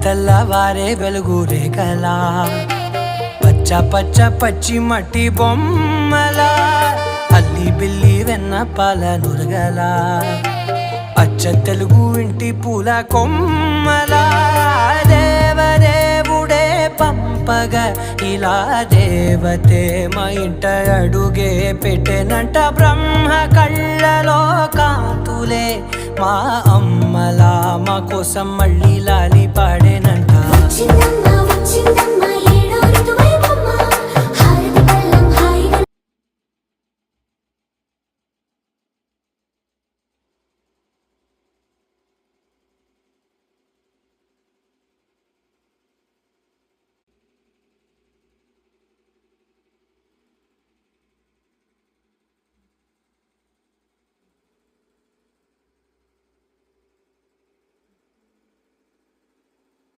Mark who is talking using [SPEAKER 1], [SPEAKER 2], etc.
[SPEAKER 1] తెల్లవారే వెలుగు రేఖలా పచ్చ పచ్చ పచ్చి మట్టి బొమ్మలా అల్లి బిల్లి వెన్న పాల నురగలా అచ్చ తెలుగు ఇంటి పూల కొమ్మలా దేవదేవుడే పంపగా ఇలా దేవతే మా ఇంట అడుగే పెట్టెనంట బ్రహ్మ కళ్ళలో కాంతులే మా అమ్మలా మా కోసం మళ్ళీ లాలి పాడేనంట.